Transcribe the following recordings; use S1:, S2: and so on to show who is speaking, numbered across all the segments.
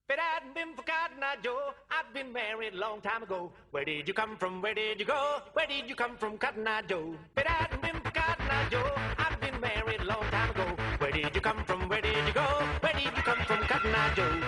S1: If it hadn't been for Cotton Eye Joe, I'd been married a long time ago. Where did you come from? Where did you go? Where did you come from, Cotton Eye Joe? If it hadn't been for Cotton Eye Joe, I'd been married a long time ago. Where did you come from? Where did you go? Where did you come from, Cotton Eye Joe?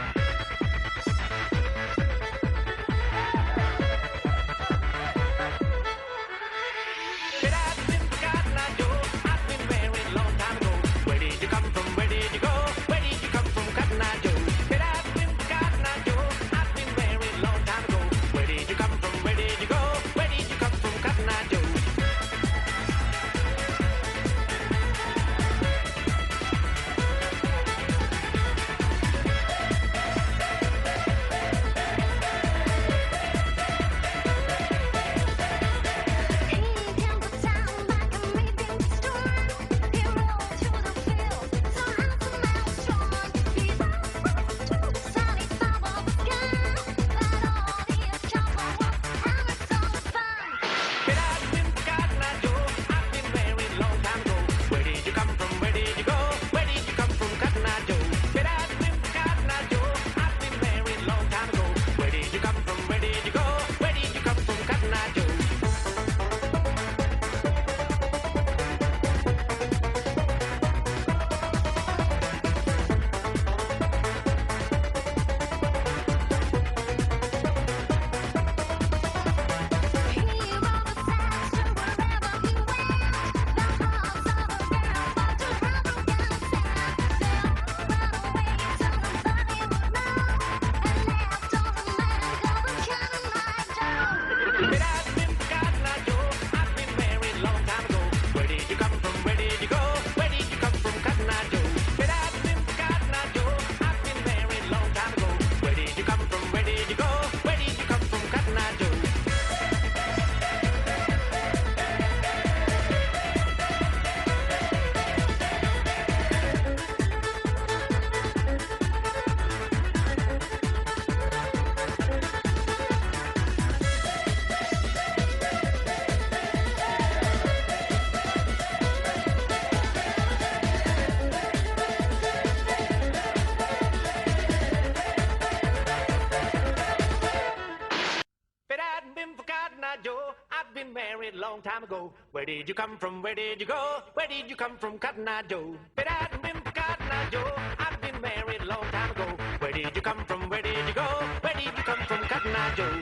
S1: Long time ago. Where did you come from? Where did you go? Where did you come from, Cotton Eye Joe? If it hadn't been for Cotton Eye Joe, I'd been married a long time ago. Where did you come from? Where did you go? Where did you come from, Cotton Eye Joe?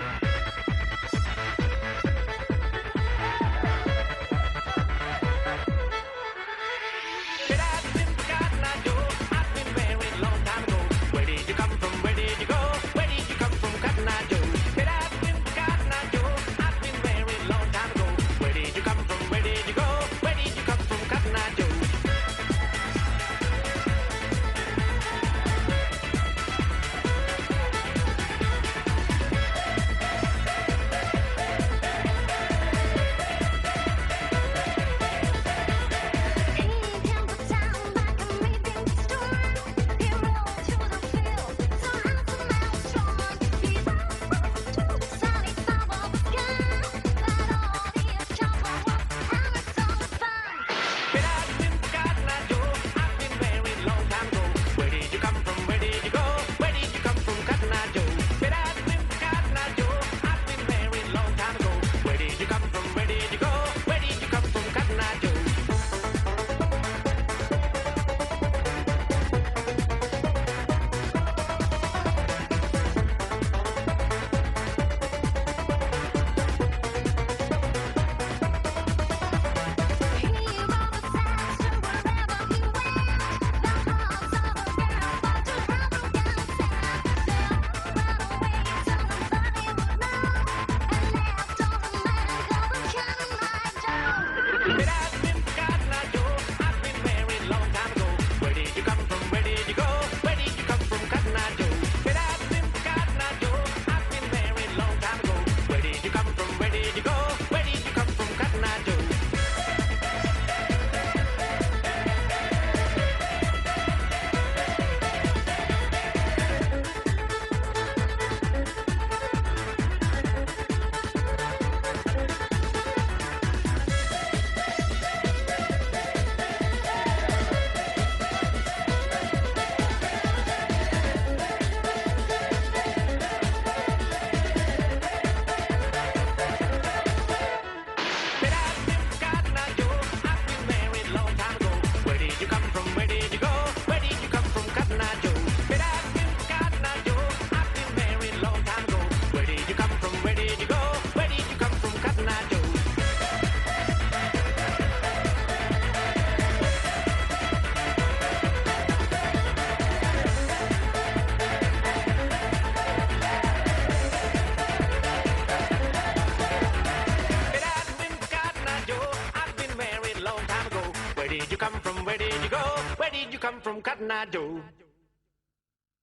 S1: Cotton Eye Joe.